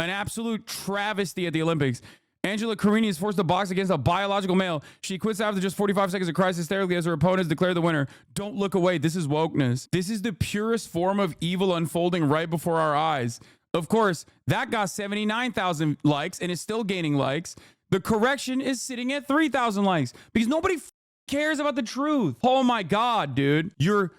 An absolute travesty at the Olympics. Angela Carini is forced to box against a biological male. She quits after just 45 seconds and cries hysterically as her opponents declare the winner. Don't look away. This is wokeness. This is the purest form of evil unfolding right before our eyes. Of course, that got 79,000 likes and is still gaining likes. The correction is sitting at 3,000 likes because nobody cares about the truth. Oh my God, dude. You're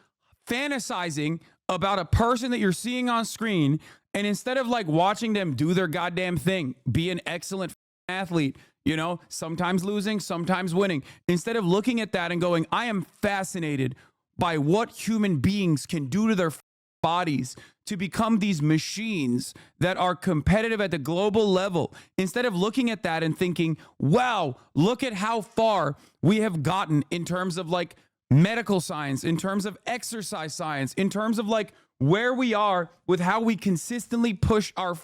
fantasizing about a person that you're seeing on screen, and instead of like watching them do their goddamn thing, be an excellent athlete, you know, sometimes losing, sometimes winning. Instead of looking at that and going, I am fascinated by what human beings can do to their bodies to become these machines that are competitive at the global level. Instead of looking at that and thinking, wow, look at how far we have gotten in terms of like medical science, in terms of exercise science, in terms of like where we are with how we consistently push our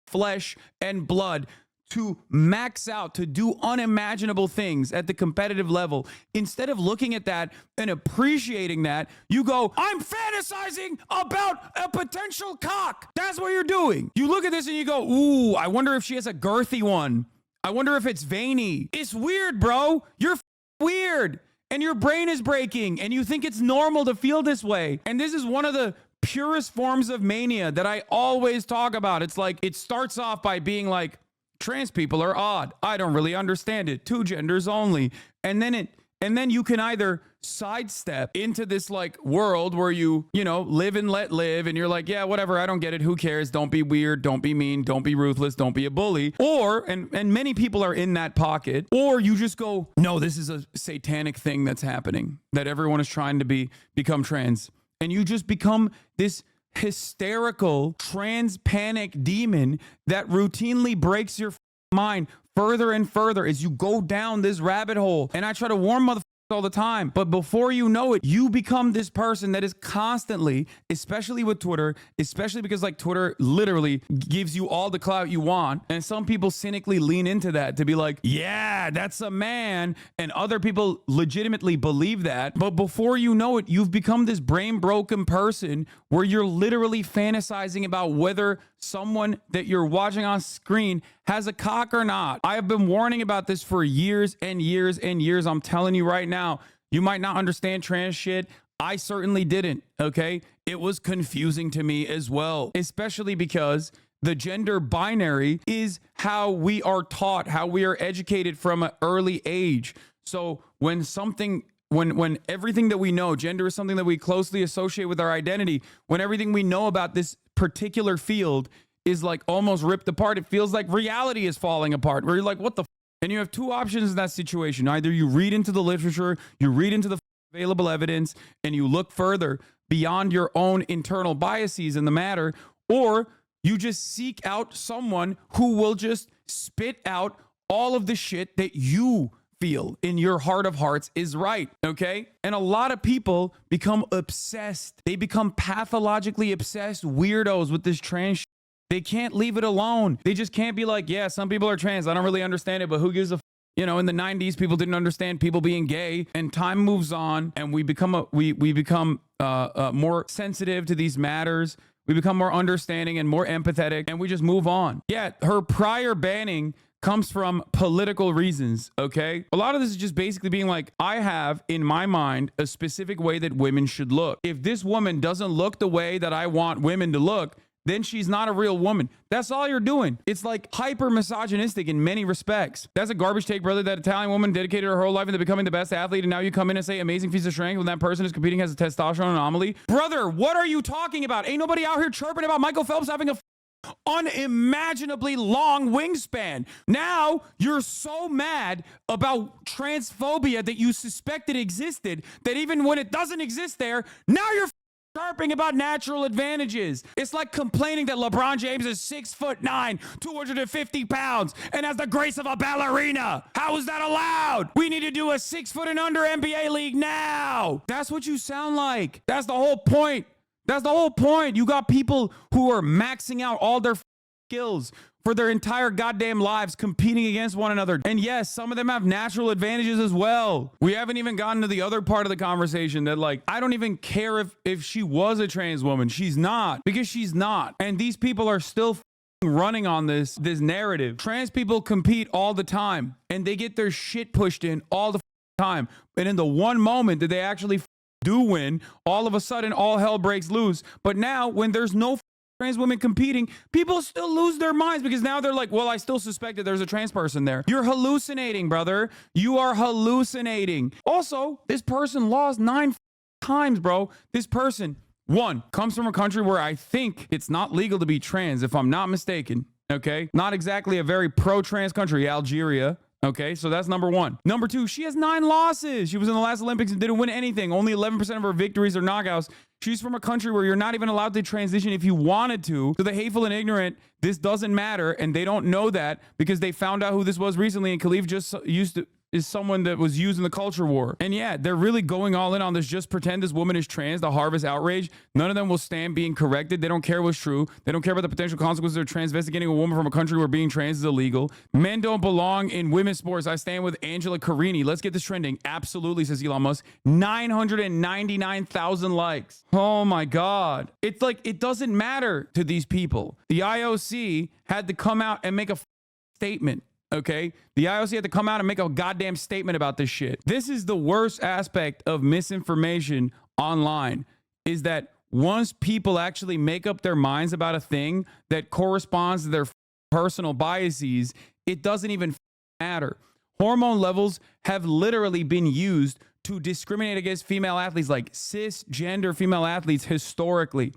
flesh and blood to max out, to do unimaginable things at the competitive level. Instead of looking at that and appreciating that, you go, I'm fantasizing about a potential cock. That's what you're doing. You look at this and you go, ooh, I wonder if she has a girthy one. I wonder if it's veiny. It's weird, bro. You're weird. And your brain is breaking and you think it's normal to feel this way. And this is one of the purest forms of mania that I always talk about. It's like, it starts off by being like, trans people are odd. I don't really understand it. Two genders only. And then you can either sidestep into this like world where you know, live and let live. And you're like, yeah, whatever. I don't get it. Who cares? Don't be weird. Don't be mean. Don't be ruthless. Don't be a bully. Or, and many people are in that pocket, or you just go, no, this is a satanic thing that's happening, that everyone is trying to become trans. And you just become this hysterical trans panic demon that routinely breaks your mind further and further as you go down this rabbit hole. And I try to warn motherfuckers all the time, but before you know it, you become this person that is constantly, especially with Twitter, especially because like Twitter literally gives you all the clout you want, and some people cynically lean into that to be like, yeah, that's a man, and other people legitimately believe that. But before you know it, you've become this brain broken person where you're literally fantasizing about whether someone that you're watching on screen has a cock or not. I have been warning about this for years and years and years. I'm telling you right now, you might not understand trans shit. I certainly didn't, okay? It was confusing to me as well, especially because the gender binary is how we are taught, how we are educated from an early age. So when everything that we know, gender is something that we closely associate with our identity, when everything we know about this particular field is like almost ripped apart, it feels like reality is falling apart, where you're like, what the f-? And you have two options in that situation. Either you read into the literature, you read into the available evidence, and you look further beyond your own internal biases in the matter, or you just seek out someone who will just spit out all of the shit that you feel in your heart of hearts is right, okay? And a lot of people become obsessed. They become pathologically obsessed weirdos with this trans shit. They can't leave it alone. They just can't be like, yeah, some people are trans. I don't really understand it, but who gives a f-? You know, in the 90s, people didn't understand people being gay, and time moves on, and we become more sensitive to these matters. We become more understanding and more empathetic, and we just move on. Yeah, her prior banning comes from political reasons, okay? A lot of this is just basically being like, I have in my mind a specific way that women should look. If this woman doesn't look the way that I want women to look, then she's not a real woman. That's all you're doing. It's like hyper misogynistic in many respects. That's a garbage take, brother. That Italian woman dedicated her whole life into becoming the best athlete, and now you come in and say amazing feats of strength when that person is competing as a testosterone anomaly. Brother, what are you talking about? Ain't nobody out here chirping about Michael Phelps having a unimaginably long wingspan. Now you're so mad about transphobia that you suspected existed that even when it doesn't exist there, now you're chirping about natural advantages. It's like complaining that LeBron James is 6'9", 250 pounds, and has the grace of a ballerina. How is that allowed? We need to do a 6 foot and under NBA league now. That's what you sound like. That's the whole point. That's the whole point. You got people who are maxing out all their skills for their entire goddamn lives, competing against one another. And yes, some of them have natural advantages as well. We haven't even gotten to the other part of the conversation that, like, I don't even care if she was a trans woman. She's not, because she's not. And these people are still running on this narrative. Trans people compete all the time and they get their shit pushed in all the time. And in the one moment that they actually do win, all of a sudden all hell breaks loose. But now when there's no trans women competing, people still lose their minds because now they're like, well, I still suspect that there's a trans person there. You're hallucinating, brother. You are hallucinating. Also, this person lost 9 times, bro. This person, one, comes from a country where I think it's not legal to be trans, if I'm not mistaken. Okay. Not exactly a very pro-trans country, Algeria. Okay, so that's number one. Number two, she has 9 losses. She was in the last Olympics and didn't win anything. Only 11% of her victories are knockouts. She's from a country where you're not even allowed to transition if you wanted to. So the hateful and ignorant, this doesn't matter. And they don't know that because they found out who this was recently. And Khelif just is someone that was used in the culture war. And yeah, they're really going all in on this. Just pretend this woman is trans to harvest outrage. None of them will stand being corrected. They don't care what's true. They don't care about the potential consequences of transvestigating a woman from a country where being trans is illegal. Men don't belong in women's sports. I stand with Angela Carini. Let's get this trending. Absolutely, says Elon Musk. 999,000 likes. Oh my God. It's like, it doesn't matter to these people. The IOC had to come out and make a statement. Okay, the IOC had to come out and make a goddamn statement about this shit. This is the worst aspect of misinformation online, is that once people actually make up their minds about a thing that corresponds to their personal biases, it doesn't even matter. Hormone levels have literally been used to discriminate against female athletes, like cisgender female athletes historically.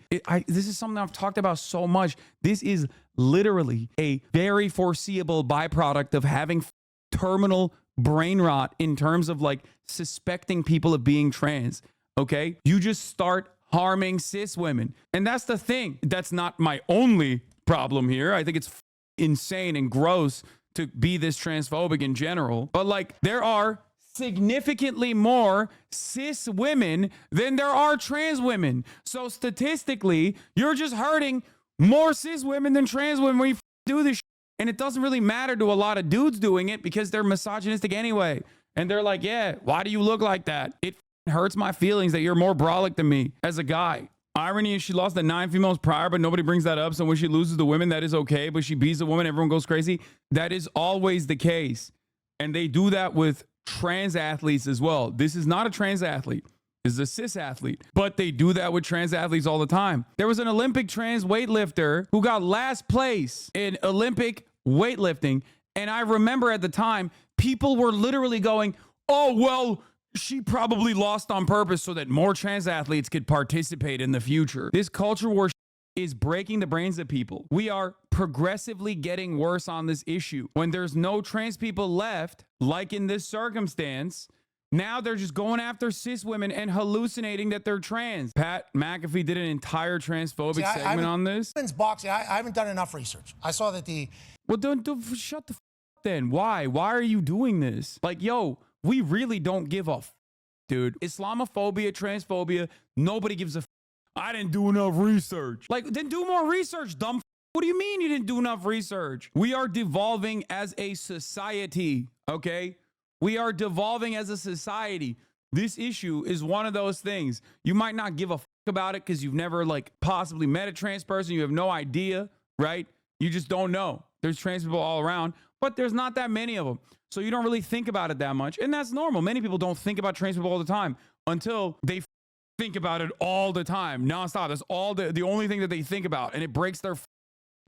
This is something I've talked about so much. This is literally a very foreseeable byproduct of having terminal brain rot in terms of like suspecting people of being trans. Okay, you just start harming cis women. And that's the thing. That's not my only problem here. I think it's insane and gross to be this transphobic in general. But like, there are significantly more cis women than there are trans women. So statistically, you're just hurting more cis women than trans women when you do this shit. And it doesn't really matter to a lot of dudes doing it because they're misogynistic anyway. And they're like, yeah, why do you look like that? It hurts my feelings that you're more brolic than me as a guy. Irony is she lost the 9 females prior, but nobody brings that up. So when she loses the women, that is okay. But she beats the woman, everyone goes crazy. That is always the case. And they do that with trans athletes as well. This is not a trans athlete. This is a cis athlete. But they do that with trans athletes all the time. There was an Olympic trans weightlifter who got last place in Olympic weightlifting. And I remember at the time, people were literally going, oh, well, she probably lost on purpose so that more trans athletes could participate in the future. This culture war is breaking the brains of people. We are progressively getting worse on this issue. When there's no trans people left, like in this circumstance, now they're just going after cis women and hallucinating that they're trans. Pat McAfee did an entire transphobic segment on this. Women's boxing, I haven't done enough research. I saw that the... Well, don't shut the f up then. Why? Why are you doing this? Like, yo, we really don't give a f, dude. Islamophobia, transphobia, nobody gives a f. I didn't do enough research. Like, then do more research, dumb f. What do you mean you didn't do enough research? We are devolving as a society, okay? We are devolving as a society. This issue is one of those things. You might not give a f about it because you've never like possibly met a trans person. You have no idea, right? You just don't know. There's trans people all around, but there's not that many of them. So you don't really think about it that much. And that's normal. Many people don't think about trans people all the time until they think about it all the time, nonstop. That's all the only thing that they think about. And it breaks their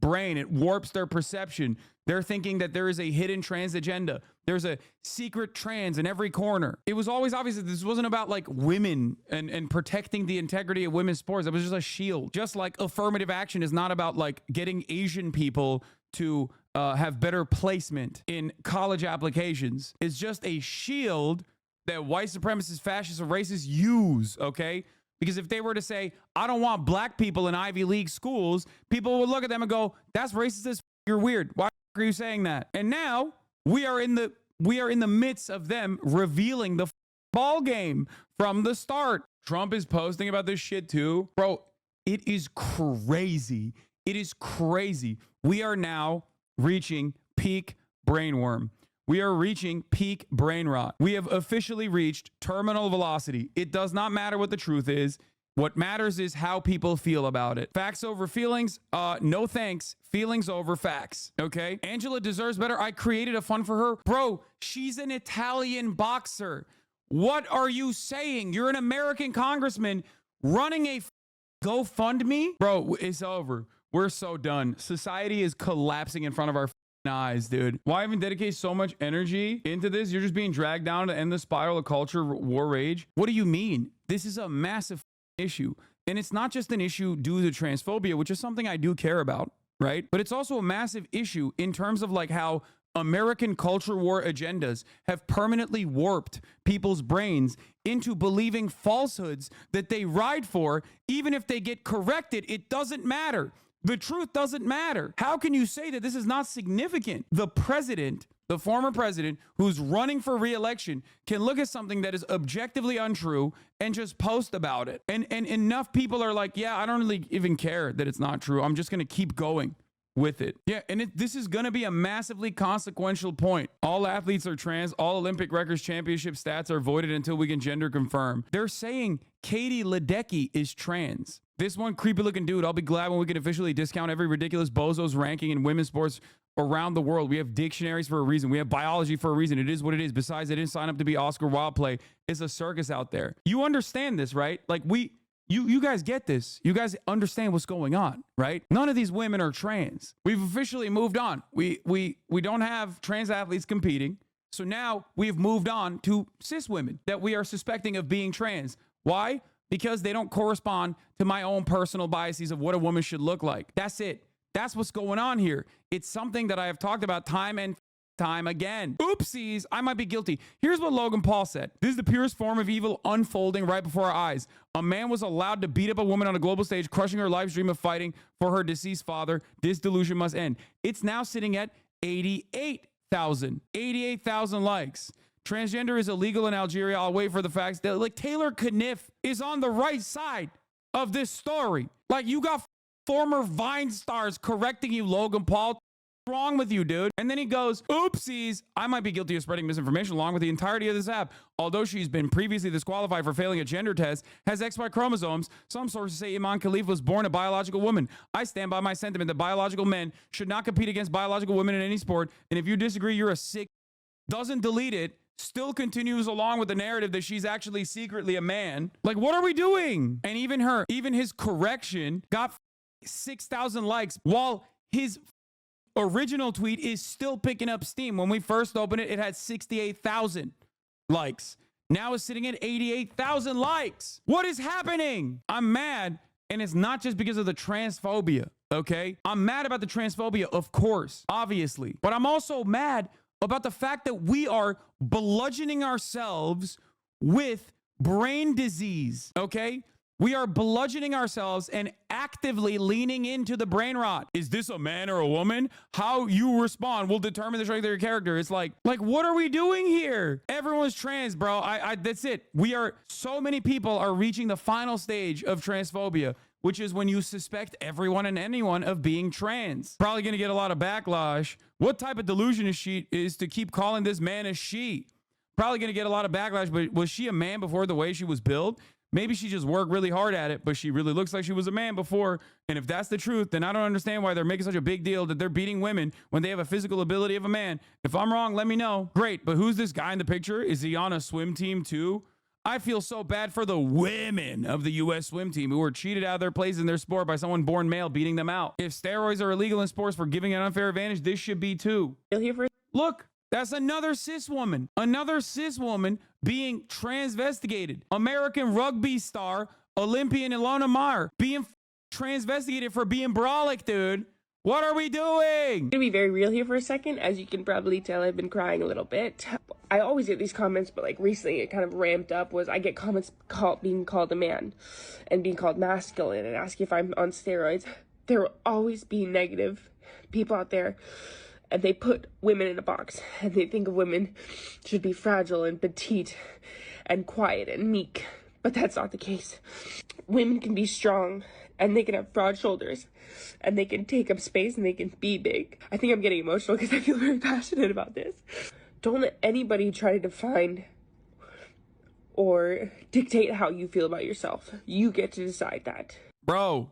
brain. It warps their perception. They're thinking that there is a hidden trans agenda. There's a secret trans in every corner. It was always obvious that this wasn't about like women and protecting the integrity of women's sports. It was just a shield. Just like affirmative action is not about like getting Asian people to have better placement in college applications. It's just a shield that white supremacists, fascists, or racists use, okay? Because if they were to say, I don't want black people in Ivy League schools, people would look at them and go, that's racist as f, you're weird. Why are you saying that? And now we are in the midst of them revealing the ball game from the start. Trump is posting about this shit too. Bro, it is crazy. It is crazy. We are now reaching peak brainworm. We are reaching peak brain rot. We have officially reached terminal velocity. It does not matter what the truth is. What matters is how people feel about it. Facts over feelings? No thanks. Feelings over facts. Okay? Angela deserves better. I created a fund for her. Bro, she's an Italian boxer. What are you saying? You're an American congressman running a GoFundMe? Bro, it's over. We're so done. Society is collapsing in front of our eyes, dude. Why even dedicate so much energy into this? You're just being dragged down to end the spiral of culture war rage. What do you mean? This is a massive issue. And it's not just an issue due to transphobia, which is something I do care about, right? But it's also a massive issue in terms of like how American culture war agendas have permanently warped people's brains into believing falsehoods that they ride for. Even if they get corrected, it doesn't matter. The truth doesn't matter. How can you say that this is not significant? The president, the former president who's running for re-election, can look at something that is objectively untrue and just post about it. And enough people are like, yeah, I don't really even care that it's not true. I'm just going to keep going with it. Yeah, and this is going to be a massively consequential point. All athletes are trans. All Olympic records championship stats are voided until we can gender confirm. They're saying Katie Ledecky is trans. This one creepy looking dude, I'll be glad when we can officially discount every ridiculous bozo's ranking in women's sports around the world. We have dictionaries for a reason. We have biology for a reason. It is what it is. Besides, I didn't sign up to be Oscar Wilde. It's a circus out there. You understand this, right? Like you guys get this. You guys understand what's going on, right? None of these women are trans. We've officially moved on. We don't have trans athletes competing. So now we've moved on to cis women that we are suspecting of being trans. Why? Because they don't correspond to my own personal biases of what a woman should look like. That's it. That's what's going on here. It's something that I have talked about time and time again. Oopsies, I might be guilty. Here's what Logan Paul said. This is the purest form of evil unfolding right before our eyes. A man was allowed to beat up a woman on a global stage, crushing her life's dream of fighting for her deceased father. This delusion must end. It's now sitting at 88,000 likes. Transgender is illegal in Algeria. I'll wait for the facts. Like Taylor Kniff is on the right side of this story. Like you got former Vine stars correcting you, Logan Paul. What's wrong with you, dude? And then he goes, oopsies, I might be guilty of spreading misinformation along with the entirety of this app. Although she's been previously disqualified for failing a gender test, has XY chromosomes, some sources say Imane Khelif was born a biological woman. I stand by my sentiment that biological men should not compete against biological women in any sport. And if you disagree, you're a sick. Doesn't delete it. Still continues along with the narrative that she's actually secretly a man. Like, what are we doing? And even his correction got 6,000 likes while his original tweet is still picking up steam. When we first opened it, it had 68,000 likes. Now it's sitting at 88,000 likes. What is happening? I'm mad. And it's not just because of the transphobia, okay? I'm mad about the transphobia, of course, obviously. But I'm also mad about the fact that we are bludgeoning ourselves with brain disease, okay? We are bludgeoning ourselves and actively leaning into the brain rot. Is this a man or a woman? How you respond will determine the strength of your character. It's like what are we doing here? Everyone's trans, bro. That's it. So many people are reaching the final stage of transphobia, which is when you suspect everyone and anyone of being trans. Probably gonna get a lot of backlash. What type of delusion is to keep calling this man a she? Probably gonna get a lot of backlash, but was she a man before the way she was built? Maybe she just worked really hard at it, but she really looks like she was a man before. And if that's the truth, then I don't understand why they're making such a big deal that they're beating women when they have a physical ability of a man. If I'm wrong, let me know. Great, but who's this guy in the picture? Is he on a swim team too? I feel so bad for the women of the U.S. swim team who were cheated out of their place in their sport by someone born male beating them out. If steroids are illegal in sports for giving an unfair advantage, this should be too. Look, that's another cis woman being transvestigated. American rugby star, Olympian Ilona Maher, being transvestigated for being brolic, dude. What are we doing? I'm gonna be very real here for a second. As you can probably tell, I've been crying a little bit. I always get these comments, but like recently it kind of ramped up. I get comments being called a man and being called masculine and asking if I'm on steroids. There will always be negative people out there, and they put women in a box, and they think of women should be fragile and petite and quiet and meek, but that's not the case. Women can be strong, and they can have broad shoulders, and they can take up space, and they can be big. I think I'm getting emotional because I feel very passionate about this. Don't let anybody try to define or dictate how you feel about yourself. You get to decide that. Bro,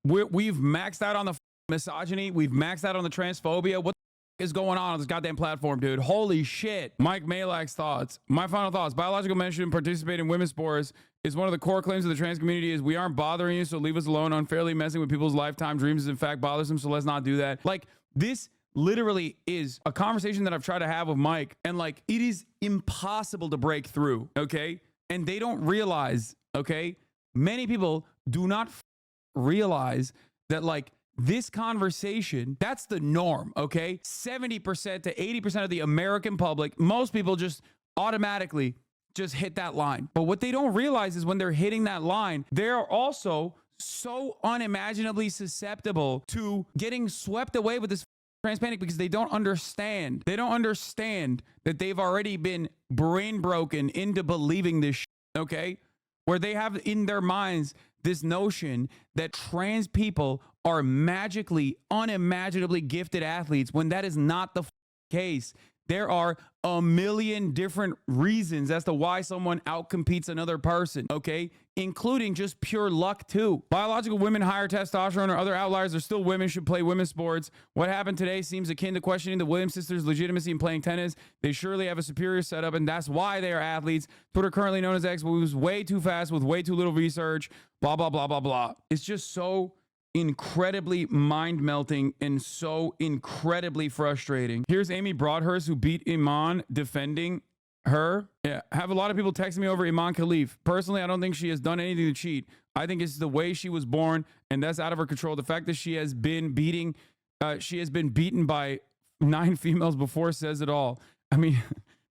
we've maxed out on the misogyny. We've maxed out on the transphobia. What is going on this goddamn platform, dude? Holy shit. Mike Malak's thoughts. My final thoughts. Biological men shouldn't participate in women's sports is one of the core claims of the trans community is we aren't bothering you, so leave us alone. Unfairly messing with people's lifetime dreams is in fact bothersome, so let's not do that. Like, this literally is a conversation that I've tried to have with Mike, and like, it is impossible to break through, okay? And they don't realize, okay? Many people do not realize that, like, this conversation, that's the norm, okay? 70% to 80% of the American public, most people just automatically just hit that line. But what they don't realize is when they're hitting that line, they're also so unimaginably susceptible to getting swept away with this trans panic because they don't understand. They don't understand that they've already been brain broken into believing this shit, okay? Where they have in their minds this notion that trans people are magically, unimaginably gifted athletes when that is not the case. There are a million different reasons as to why someone outcompetes another person, okay? Including just pure luck too. Biological women, higher testosterone, or other outliers are still women, should play women's sports. What happened today seems akin to questioning the Williams sisters' legitimacy in playing tennis. They surely have a superior setup, and that's why they are athletes. Twitter, currently known as X, moves way too fast with way too little research, blah, blah, blah, blah, blah. It's just so incredibly mind-melting and so incredibly frustrating. Here's Amy Broadhurst, who beat Imane, defending her. Yeah, have a lot of people texting me over Imane Khelif. Personally, I don't think she has done anything to cheat. I think it's the way she was born, and that's out of her control. The fact that she has been beaten by 9 females before says it all. I mean,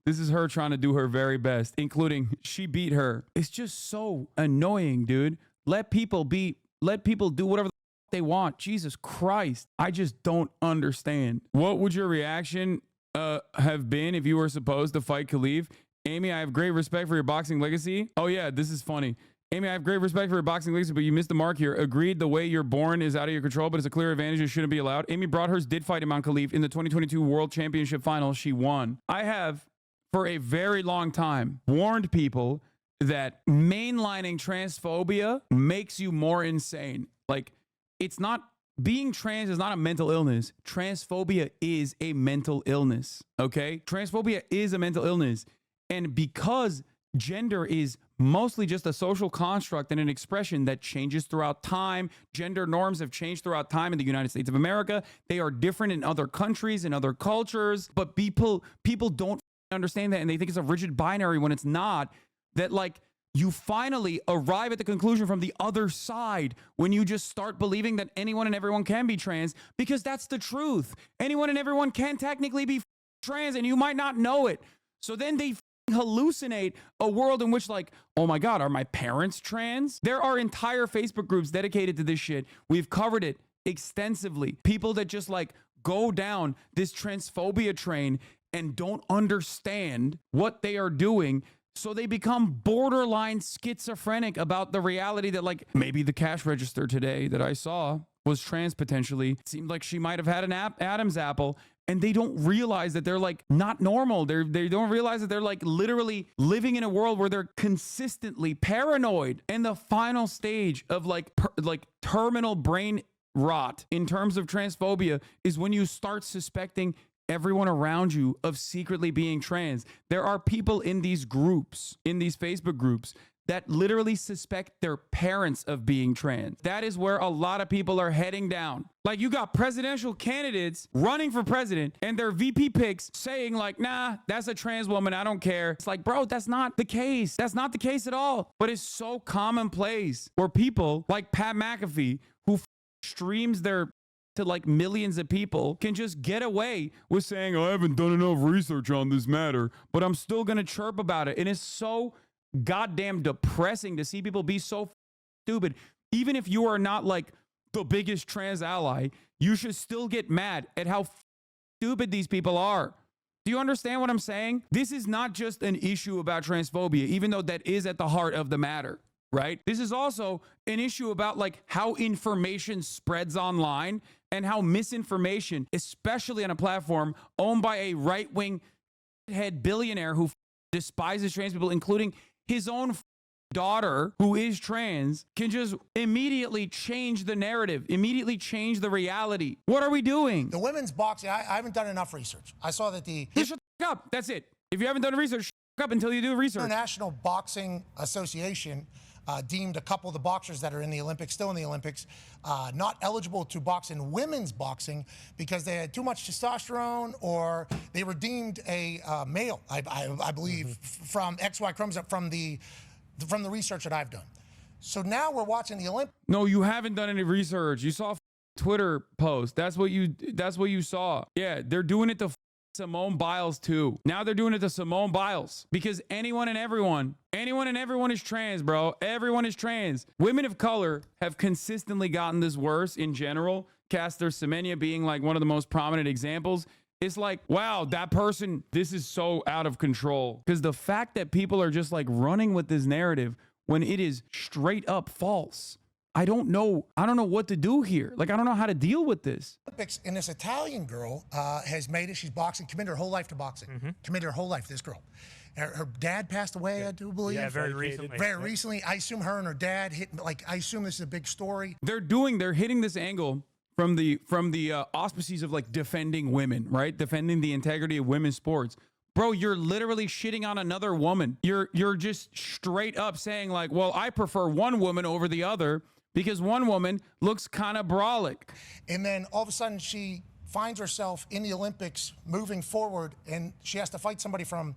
this is her trying to do her very best, including she beat her. It's just so annoying, dude. Let people do whatever they want. Jesus Christ. I just don't understand. What would your reaction have been if you were supposed to fight Khelif? Amy, I have great respect for your boxing legacy. Oh yeah, this is funny. Amy, I have great respect for your boxing legacy, but you missed the mark here. Agreed, the way you're born is out of your control, but it's a clear advantage. It shouldn't be allowed. Amy Broadhurst did fight Imane Khelif in the 2022 World Championship final. She won. I have, for a very long time, warned people that mainlining transphobia makes you more insane. Like, it's not, being trans is not a mental illness. Transphobia is a mental illness, okay? Transphobia is a mental illness. And because gender is mostly just a social construct and an expression that changes throughout time, gender norms have changed throughout time in the United States of America. They are different in other countries, in other cultures, but people don't understand that, and they think it's a rigid binary when it's not. That, like, you finally arrive at the conclusion from the other side when you just start believing that anyone and everyone can be trans, because that's the truth. Anyone and everyone can technically be trans, and you might not know it. So then they hallucinate a world in which, like, oh my God, are my parents trans? There are entire Facebook groups dedicated to this shit. We've covered it extensively. People that just, like, go down this transphobia train and don't understand what they are doing. So they become borderline schizophrenic about the reality that, like, maybe the cash register today that I saw was trans potentially. It seemed like she might have had an Adam's apple, and they don't realize that they're, like, not normal. They don't realize that they're, like, literally living in a world where they're consistently paranoid. And the final stage of, like, terminal brain rot in terms of transphobia is when you start suspecting everyone around you of secretly being trans. There are people in these groups, in these Facebook groups, that literally suspect their parents of being trans. That is where a lot of people are heading down. Like, you got presidential candidates running for president and their VP picks saying, like, nah, that's a trans woman, I don't care. It's like, bro, that's not the case. That's not the case at all. But it's so commonplace where people like Pat McAfee, who streams their to, like, millions of people, can just get away with saying, I haven't done enough research on this matter, but I'm still gonna chirp about it. And it's so goddamn depressing to see people be so stupid. Even if you are not, like, the biggest trans ally, you should still get mad at how stupid these people are. Do you understand what I'm saying? This is not just an issue about transphobia, even though that is at the heart of the matter, right? This is also an issue about, like, how information spreads online and how misinformation, especially on a platform owned by a right-wing head billionaire who despises trans people, including his own daughter, who is trans, can just immediately change the narrative, immediately change the reality. What are we doing? The women's boxing, I haven't done enough research. I saw that the Just shut the fuck up. That's it. If you haven't done research, shut the fuck up until you do research. International Boxing Association deemed a couple of the boxers that are in the Olympics, still in the Olympics, not eligible to box in women's boxing because they had too much testosterone, or they were deemed a male, I believe, from XY chromosome, from the research that I've done. So now we're watching the Olympics. No, you haven't done any research. You saw a Twitter post. That's what you saw. Yeah, they're doing it to Simone Biles too. Now they're doing it to Simone Biles because anyone and everyone is trans, bro. Everyone is trans. Women of color have consistently gotten this worse in general. Caster Semenya being like one of the most prominent examples. It's like, wow, that person, this is so out of control. Because the fact that people are just like running with this narrative when it is straight up false. I don't know what to do here. Like, I don't know how to deal with this. Olympics, and this Italian girl has made it. She's boxing, committed her whole life to boxing. Committed her whole life, this girl. Her dad passed away, I do believe. Yeah, very recently. Very recently. I assume her and her dad I assume this is a big story. They're hitting this angle from the auspices of like defending women, right? Defending the integrity of women's sports. Bro, you're literally shitting on another woman. You're just straight up saying like, well, I prefer one woman over the other because one woman looks kind of brolic. And then all of a sudden she finds herself in the Olympics moving forward, and she has to fight somebody from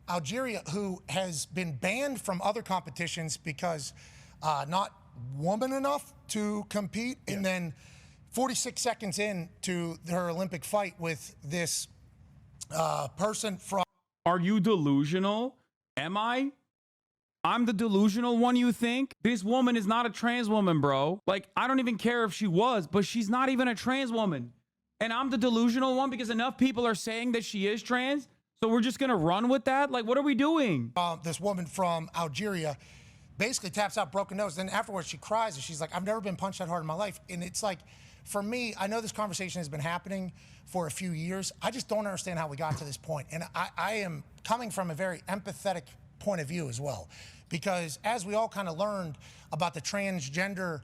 Algeria who has been banned from other competitions because not woman enough to compete. Yeah. And then 46 seconds into her Olympic fight with this person from... Are you delusional? Am I? I'm the delusional one, you think? This woman is not a trans woman, bro. Like, I don't even care if she was, but she's not even a trans woman. And I'm the delusional one because enough people are saying that she is trans, so we're just gonna run with that? Like, what are we doing? This woman from Algeria basically taps out broken nose. Then afterwards she cries and she's like, I've never been punched that hard in my life. And it's like, for me, I know this conversation has been happening for a few years. I just don't understand how we got to this point. And I am coming from a very empathetic point of view as well. Because as we all kind of learned about the transgender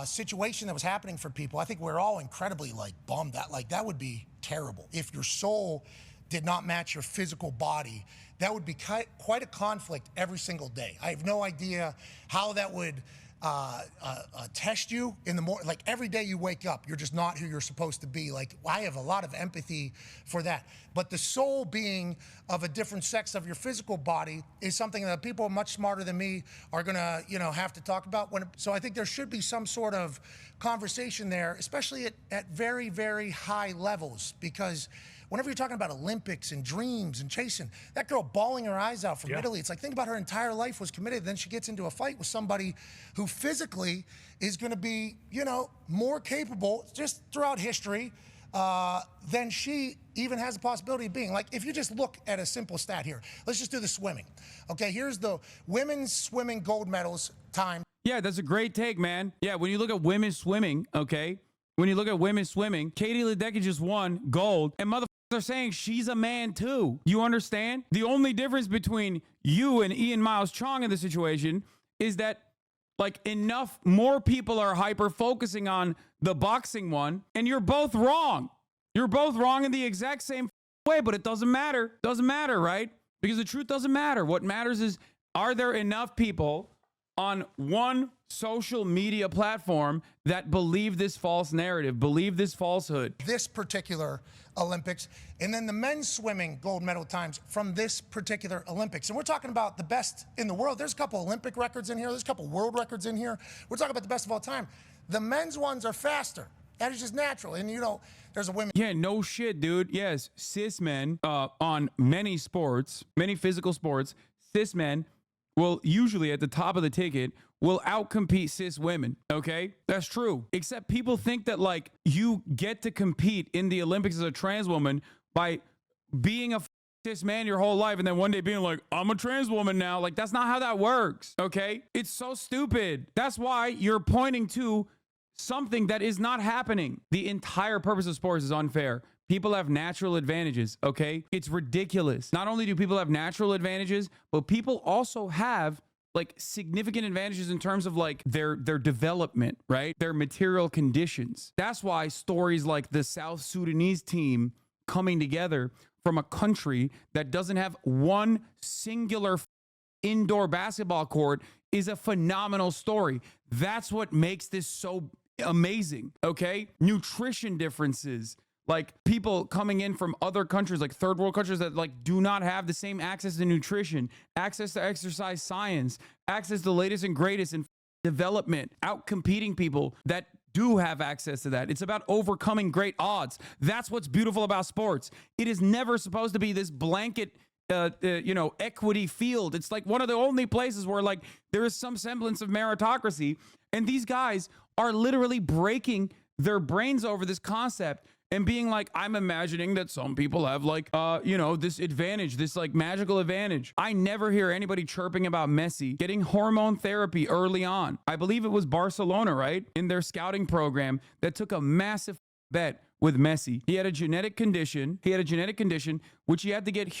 situation that was happening for people, I think we're all incredibly like bummed that like that would be terrible. If your soul did not match your physical body, that would be quite a conflict every single day. I have no idea how that would test you in the morning. Like every day you wake up, you're just not who you're supposed to be. Like I have a lot of empathy for that. But the soul being of a different sex of your physical body is something that people much smarter than me are gonna, have to talk about. So I think there should be some sort of conversation there, especially at very, very high levels, because whenever you're talking about Olympics and dreams and chasing, that girl bawling her eyes out from Italy, it's like, think about her entire life was committed. Then she gets into a fight with somebody who physically is going to be, more capable just throughout history than she even has the possibility of being. Like, if you just look at a simple stat here, let's just do the swimming. Okay, here's the women's swimming gold medals time. Yeah, that's a great take, man. Yeah, when you look at women's swimming, okay, when you look at women's swimming, Katie Ledecky just won gold, and motherfuckers are saying she's a man too. You understand? The only difference between you and Ian Miles Chong in the situation is that like enough more people are hyper focusing on the boxing one, and you're both wrong. You're both wrong in the exact same way, but it doesn't matter. Doesn't matter, right? Because the truth doesn't matter. What matters is, are there enough people on one social media platform that believe this false narrative, believe this falsehood? This particular Olympics, and then the men's swimming gold medal times from this particular Olympics. And we're talking about the best in the world. There's a couple Olympic records in here. There's a couple world records in here. We're talking about the best of all time. The men's ones are faster. That is just natural. And there's a women. Yeah, no shit, dude. Yes, cis men on many sports, many physical sports, cis men will usually at the top of the ticket will outcompete cis women. Okay, that's true. Except people think that like you get to compete in the Olympics as a trans woman by being a cis man your whole life and then one day being like, I'm a trans woman now. Like, that's not how that works. Okay, it's so stupid. That's why you're pointing to something that is not happening. The entire purpose of sports is unfair People have natural advantages, okay? It's ridiculous. Not only do people have natural advantages, but people also have like significant advantages in terms of like their development, right? Their material conditions. That's why stories like the South Sudanese team coming together from a country that doesn't have one singular indoor basketball court is a phenomenal story. That's what makes this so amazing, okay? Nutrition differences, like people coming in from other countries, like third world countries that like do not have the same access to nutrition, access to exercise science, access to the latest and greatest in development, out competing people that do have access to that. It's about overcoming great odds. That's what's beautiful about sports. It is never supposed to be this blanket equity field. It's like one of the only places where like there is some semblance of meritocracy, and these guys are literally breaking their brains over this concept and being like, I'm imagining that some people have like, this advantage, this like magical advantage. I never hear anybody chirping about Messi getting hormone therapy early on. I believe it was Barcelona, right? In their scouting program that took a massive bet with Messi. He had a genetic condition. Which he had to get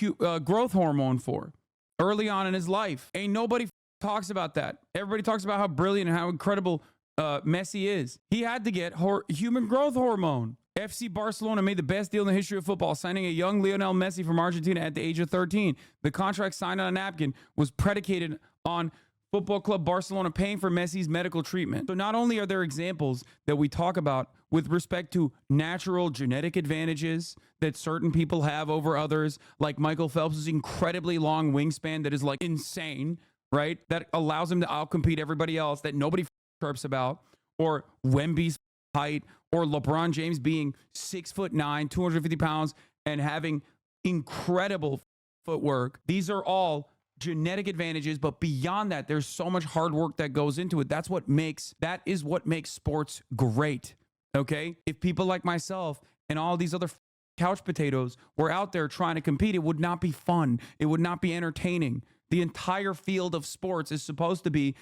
growth hormone for early on in his life. Ain't nobody talks about that. Everybody talks about how brilliant and how incredible Messi is. He had to get human growth hormone. FC Barcelona made the best deal in the history of football, signing a young Lionel Messi from Argentina at the age of 13. The contract signed on a napkin was predicated on Football Club Barcelona paying for Messi's medical treatment. So not only are there examples that we talk about with respect to natural genetic advantages that certain people have over others, like Michael Phelps' incredibly long wingspan that is like insane, right? That allows him to outcompete everybody else that nobody chirps about, or Wemby's height, or LeBron James being 6'9", 250 pounds, and having incredible footwork. These are all genetic advantages, but beyond that, there's so much hard work that goes into it. That is what makes sports great. Okay? If people like myself and all these other couch potatoes were out there trying to compete, it would not be fun. It would not be entertaining. The entire field of sports is supposed to be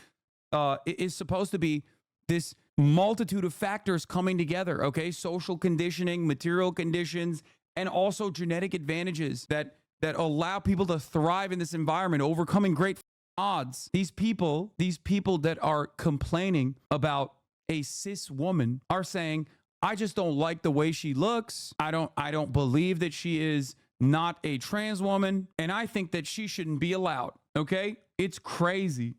this multitude of factors coming together, okay? Social conditioning, material conditions, and also genetic advantages that allow people to thrive in this environment, overcoming great odds. These people that are complaining about a cis woman are saying, I just don't like the way she looks. I don't believe that she is not a trans woman, and I think that she shouldn't be allowed, okay? It's crazy.